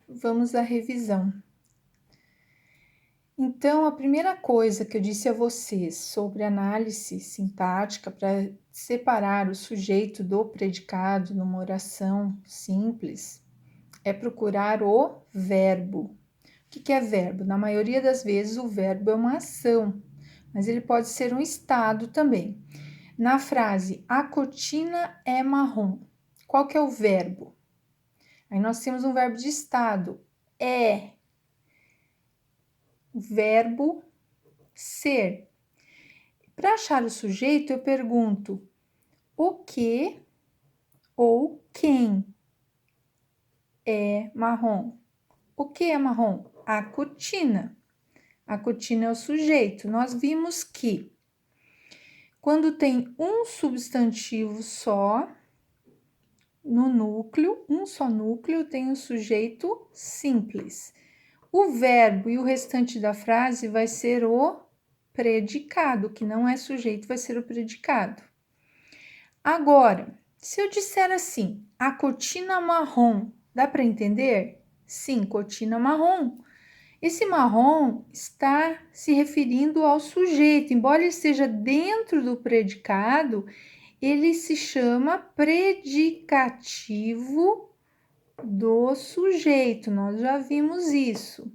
Vamos à revisão. Então, a primeira coisa que eu disse a vocês sobre análise sintática para separar o sujeito do predicado numa oração simples é procurar o verbo. O que é verbo? Na maioria das vezes, o verbo é uma ação, mas ele pode ser um estado também. Na frase, a cortina é marrom, qual que é o verbo? Aí nós temos um verbo de estado, é. Verbo ser. Para achar o sujeito, eu pergunto o que ou quem é marrom. O que é marrom? A cortina. A cortina é o sujeito. Nós vimos que quando tem um substantivo só no núcleo, um só núcleo, tem o sujeito simples. O verbo e o restante da frase vai ser o predicado, que não é sujeito, vai ser o predicado. Agora, se eu disser assim, a cortina marrom, dá para entender? Sim, cortina marrom. Esse marrom está se referindo ao sujeito, embora ele esteja dentro do predicado, ele se chama predicativo do sujeito, nós já vimos isso.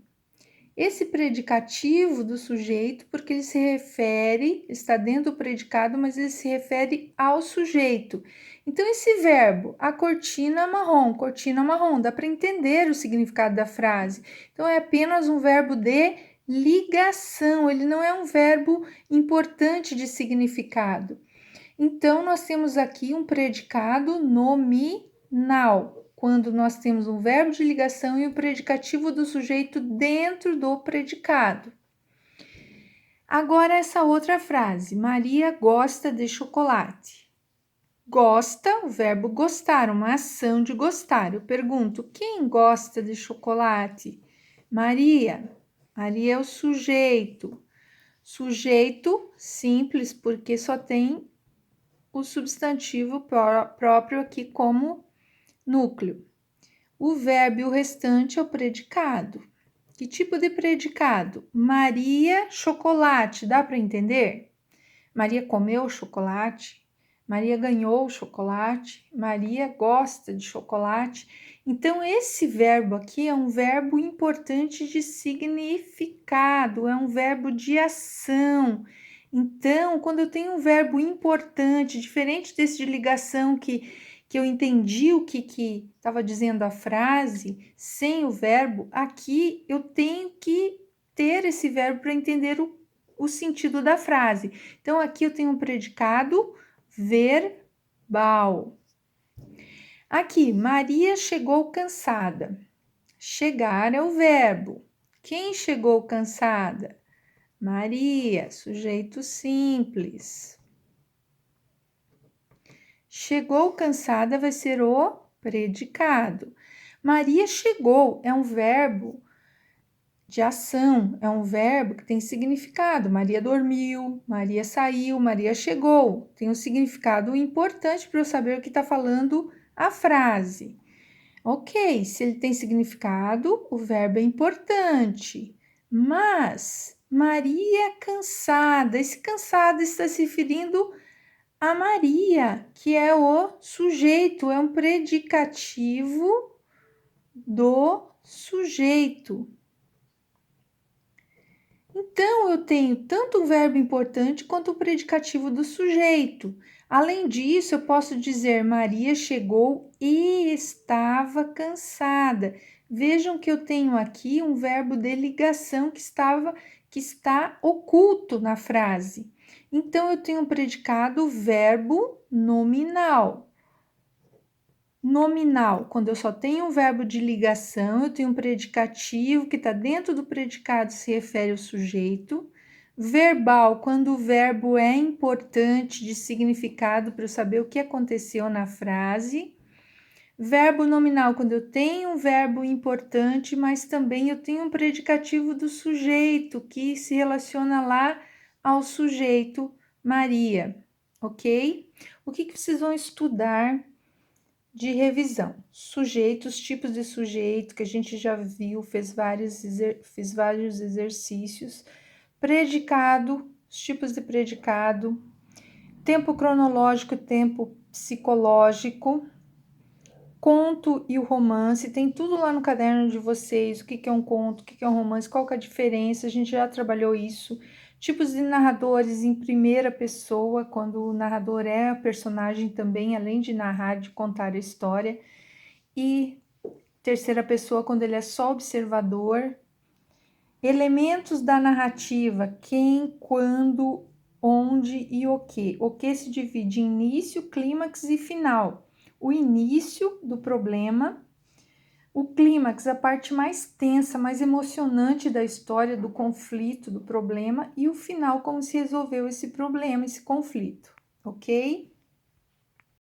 Esse predicativo do sujeito, porque ele se refere, está dentro do predicado, mas ele se refere ao sujeito. Então, esse verbo, a cortina marrom, dá para entender o significado da frase. Então, é apenas um verbo de ligação, ele não é um verbo importante de significado. Então, nós temos aqui um predicado nominal, quando nós temos um verbo de ligação e o predicativo do sujeito dentro do predicado. Agora, essa outra frase: Maria gosta de chocolate. Gosta, o verbo gostar, uma ação de gostar. Eu pergunto: quem gosta de chocolate? Maria. Maria é o sujeito. Sujeito simples, porque só tem o substantivo próprio aqui como núcleo. O verbo e o restante é o predicado. Que tipo de predicado? Maria chocolate, dá para entender? Maria comeu chocolate, Maria ganhou chocolate, Maria gosta de chocolate. Então, esse verbo aqui é um verbo importante de significado, é um verbo de ação. Então, quando eu tenho um verbo importante, diferente desse de ligação que eu entendi o que estava dizendo a frase, sem o verbo, aqui eu tenho que ter esse verbo para entender o sentido da frase. Então, aqui eu tenho um predicado verbal. Aqui, Maria chegou cansada. Chegar é o verbo. Quem chegou cansada? Maria, sujeito simples. Chegou cansada vai ser o predicado. Maria chegou é um verbo de ação, é um verbo que tem significado. Maria dormiu, Maria saiu, Maria chegou. Tem um significado importante para eu saber o que está falando a frase. Ok, se ele tem significado, o verbo é importante. Mas Maria cansada, esse cansada está se referindo a Maria, que é o sujeito, é um predicativo do sujeito. Então, eu tenho tanto o verbo importante quanto o predicativo do sujeito. Além disso, eu posso dizer Maria chegou e estava cansada. Vejam que eu tenho aqui um verbo de ligação que está oculto na frase. Então, eu tenho um predicado verbo nominal. Nominal, quando eu só tenho um verbo de ligação, eu tenho um predicativo que está dentro do predicado, se refere ao sujeito. Verbal, quando o verbo é importante de significado para eu saber o que aconteceu na frase. Verbo nominal, quando eu tenho um verbo importante, mas também eu tenho um predicativo do sujeito que se relaciona lá ao sujeito Maria, ok? O que vocês vão estudar de revisão. Sujeitos, tipos de sujeito, que a gente já viu, fiz vários exercícios. Predicado, os tipos de predicado. Tempo cronológico, tempo psicológico. Conto e o romance, tem tudo lá no caderno de vocês, o que é um conto, o que é um romance, qual que é a diferença, a gente já trabalhou isso. Tipos de narradores em primeira pessoa, quando o narrador é a personagem também, além de narrar, de contar a história. E terceira pessoa, quando ele é só observador. Elementos da narrativa, quem, quando, onde e o que. O que se divide em início, clímax e final. O início do problema, o clímax, a parte mais tensa, mais emocionante da história, do conflito, do problema, e o final, como se resolveu esse problema, esse conflito, ok?